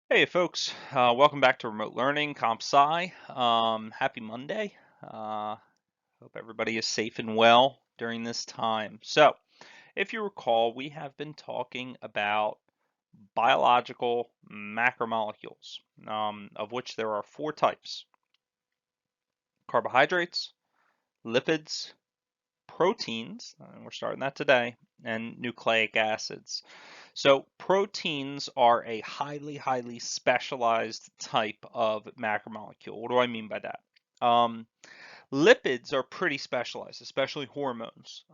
Hey folks, welcome back to Remote Learning, Comp Sci. Happy Monday. Uh, Hope everybody is safe and well during this time. So, if you recall, we have been talking about biological macromolecules, of which there are four types: carbohydrates, lipids, proteins, and we're starting that today, and nucleic acids. So proteins are a highly specialized type of macromolecule. What do I mean by that? Um, Lipids are pretty specialized, especially hormones.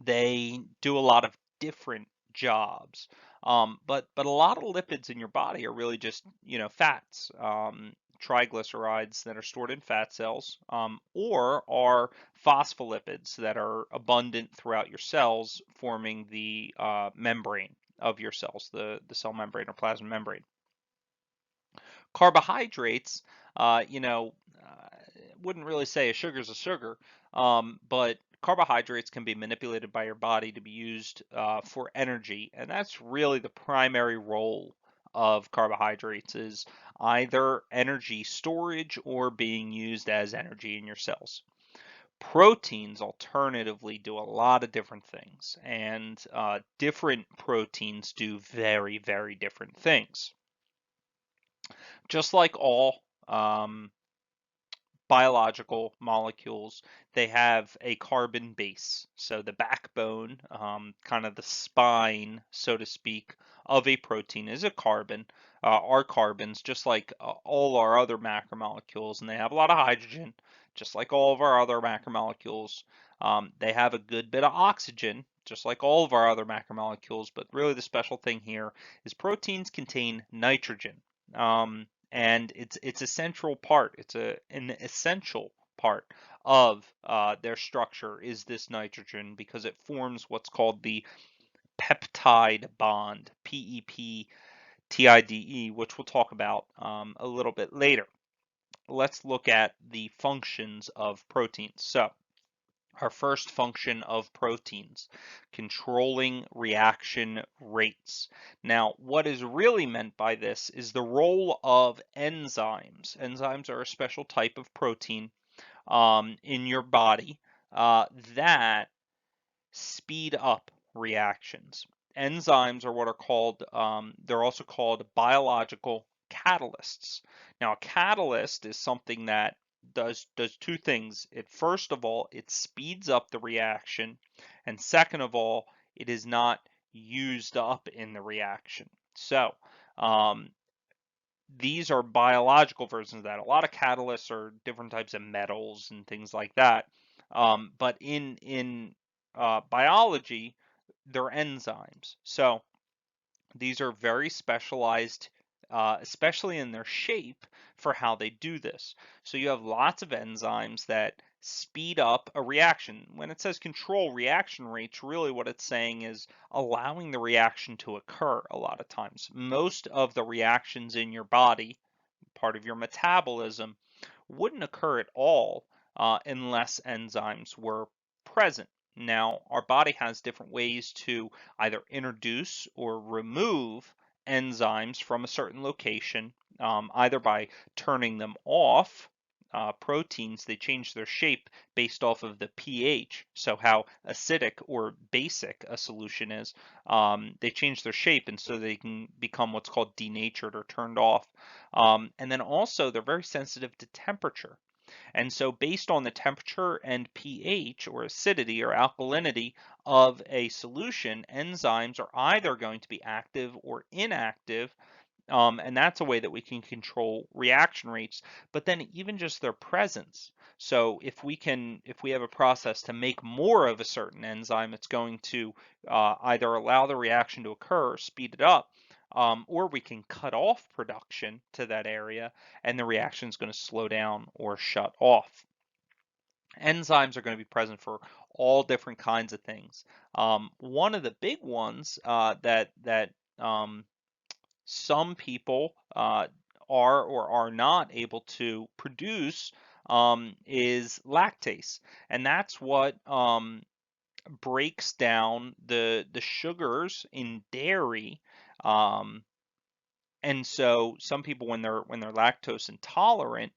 They do a lot of different jobs. But a lot of lipids in your body are really just fats, triglycerides that are stored in fat cells, or are phospholipids that are abundant throughout your cells, forming the membrane of your cells, the cell membrane or plasma membrane. Carbohydrates, uh, you know, uh, wouldn't really say a sugar's a sugar, but carbohydrates can be manipulated by your body to be used for energy, and that's really the primary role of carbohydrates is either energy storage or being used as energy in your cells. Proteins alternatively do a lot of different things, and different proteins do very different things. Just like all biological molecules, they have a carbon base. So the backbone, kind of the spine, so to speak, of a protein is a carbon. Are carbons, just like all our other macromolecules, and they have a lot of hydrogen, just like all of our other macromolecules. They have a good bit of oxygen, just like all of our other macromolecules, but really the special thing here is proteins contain nitrogen. And it's a central part. It's an essential part of their structure is this nitrogen because it forms what's called the peptide bond, PEPTIDE, which we'll talk about a little bit later. Let's look at the functions of proteins. So our first function of proteins, controlling reaction rates. Now, what is really meant by this is the role of enzymes. Enzymes are a special type of protein in your body that speed up reactions. Enzymes are what are called, they're also called biological catalysts. Now, a catalyst is something that does two things. It first of all, it speeds up the reaction, and second of all, it is not used up in the reaction. So, um, these are biological versions of that. A lot of catalysts are different types of metals and things like that. But in biology, they're enzymes. So these are very specialized, especially in their shape, for how they do this. So you have lots of enzymes that speed up a reaction. When it says control reaction rates, really what it's saying is allowing the reaction to occur a lot of times. Most of the reactions in your body, part of your metabolism, wouldn't occur at all unless enzymes were present. Now, our body has different ways to either introduce or remove enzymes from a certain location, either by turning them off. Proteins, they change their shape based off of the pH, so how acidic or basic a solution is. They change their shape, and so they can become what's called denatured or turned off. And then also, they're very sensitive to temperature. And so based on the temperature and pH or acidity or alkalinity of a solution, enzymes are either going to be active or inactive. And that's a way that we can control reaction rates, but then even just their presence. So if we have a process to make more of a certain enzyme, it's going to either allow the reaction to occur or speed it up, or we can cut off production to that area and the reaction is going to slow down or shut off. Enzymes are going to be present for all different kinds of things. One of the big ones that some people are or are not able to produce is lactase, and that's what breaks down the sugars in dairy, um, And so some people, when they're lactose intolerant,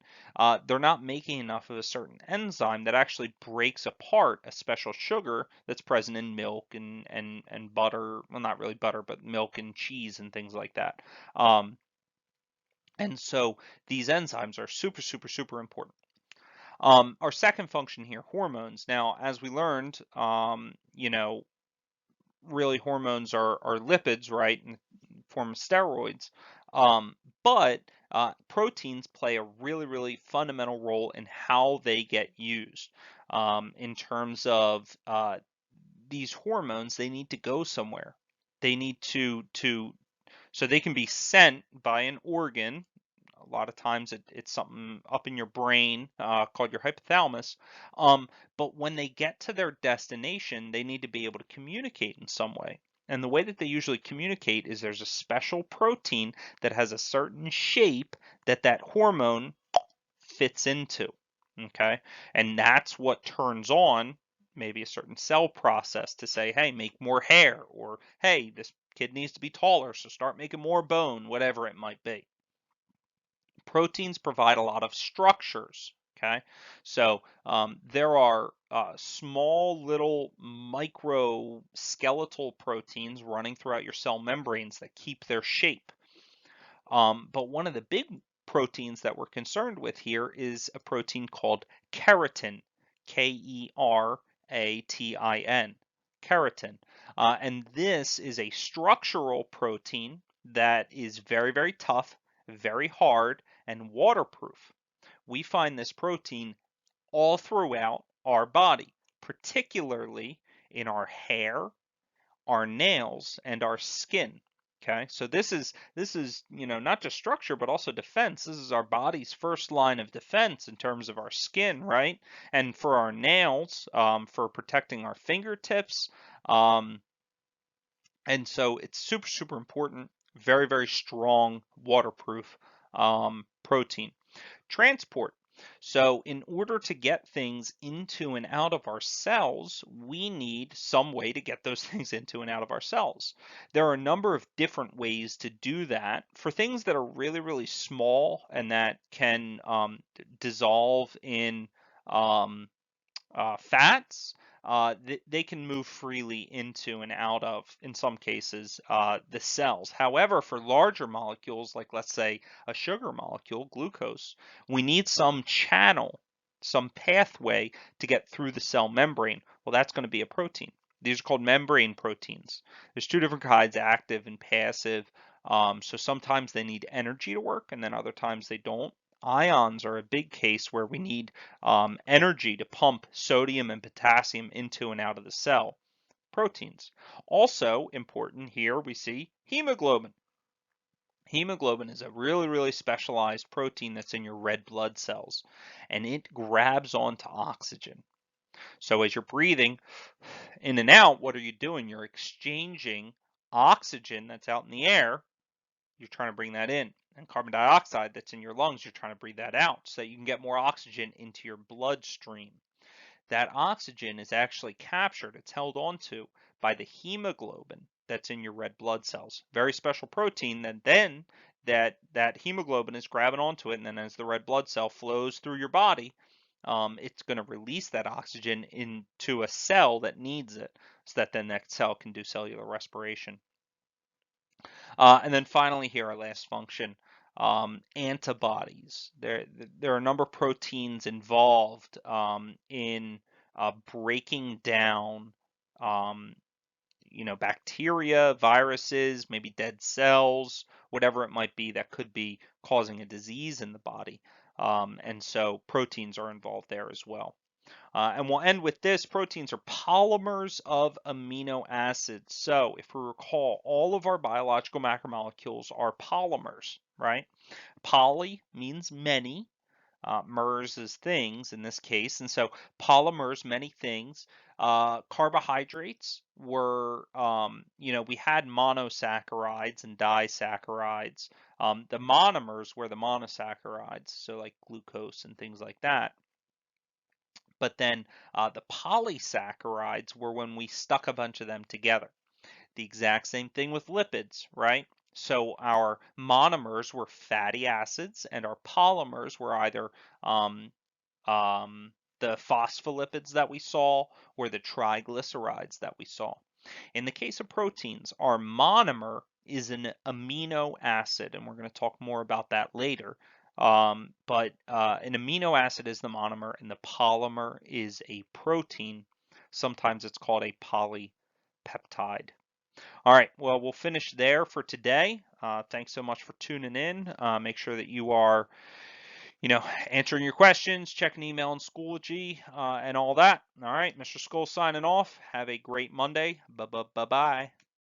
they're not making enough of a certain enzyme that actually breaks apart a special sugar that's present in milk and butter. Well, not really butter, but milk and cheese and things like that. Um, and so these enzymes are super, super, super important. Our second function here, hormones. Now, as we learned, really hormones are lipids, right, in the form of steroids. Um, but proteins play a really, really fundamental role in how they get used. In terms of these hormones, they need to go somewhere. They need to so they can be sent by an organ. A lot of times it's something up in your brain called your hypothalamus. Um, but when they get to their destination, they need to be able to communicate in some way. And the way that they usually communicate is there's a special protein that has a certain shape that that hormone fits into. Okay. And that's what turns on maybe a certain cell process to say, hey, make more hair, or hey, this kid needs to be taller, so start making more bone, whatever it might be. Proteins provide a lot of structures. Okay, so there are small little micro skeletal proteins running throughout your cell membranes that keep their shape. But one of the big proteins that we're concerned with here is a protein called keratin, Keratin, keratin. And this is a structural protein that is very, very tough, very hard, and waterproof. We find this protein all throughout our body, particularly in our hair, our nails, and our skin. Okay, so this is not just structure but also defense. This is our body's first line of defense in terms of our skin, right? And for our nails, for protecting our fingertips, um, and so it's super super important. Very very strong waterproof protein. Transport. So in order to get things into and out of our cells, we need some way to get those things into and out of our cells. There are a number of different ways to do that. For things that are really, really small and that can dissolve in um, fats, they can move freely into and out of, in some cases, the cells. However, for larger molecules, like let's say a sugar molecule, glucose, we need some channel, some pathway to get through the cell membrane. Well, that's going to be a protein. These are called membrane proteins. There's two different kinds, active and passive. So sometimes they need energy to work, and then other times they don't. Ions are a big case where we need energy to pump sodium and potassium into and out of the cell. Proteins. Also important here we see hemoglobin. Hemoglobin is a really, really specialized protein that's in your red blood cells, and it grabs onto oxygen. So as you're breathing in and out, what are you doing? You're exchanging oxygen that's out in the air. You're trying to bring that in. And carbon dioxide that's in your lungs, you're trying to breathe that out so that you can get more oxygen into your bloodstream. That oxygen is actually captured, it's held onto by the hemoglobin that's in your red blood cells. Very special protein that then that hemoglobin is grabbing onto it, and then as the red blood cell flows through your body, it's going to release that oxygen into a cell that needs it so that then that cell can do cellular respiration. And then finally here, our last function, antibodies. There are a number of proteins involved in breaking down, um, bacteria, viruses, maybe dead cells, whatever it might be that could be causing a disease in the body. And so proteins are involved there as well. And we'll end with this. Proteins are polymers of amino acids. So if we recall, all of our biological macromolecules are polymers, right? Poly means many. Mers is things in this case. And so polymers, many things. Carbohydrates were, we had monosaccharides and disaccharides. The monomers were the monosaccharides, so like glucose and things like that. But then the polysaccharides were when we stuck a bunch of them together. The exact same thing with lipids, right? So our monomers were fatty acids, and our polymers were either um, the phospholipids that we saw or the triglycerides that we saw. In the case of proteins, our monomer is an amino acid, and we're going to talk more about that later. But an amino acid is the monomer, and the polymer is a protein. Sometimes it's called a polypeptide. All right, well, we'll finish there for today. Thanks so much for tuning in. Make sure that you are, answering your questions, checking email and Schoology, and all that. All right, Mr. Skull signing off. Have a great Monday. Bye-bye.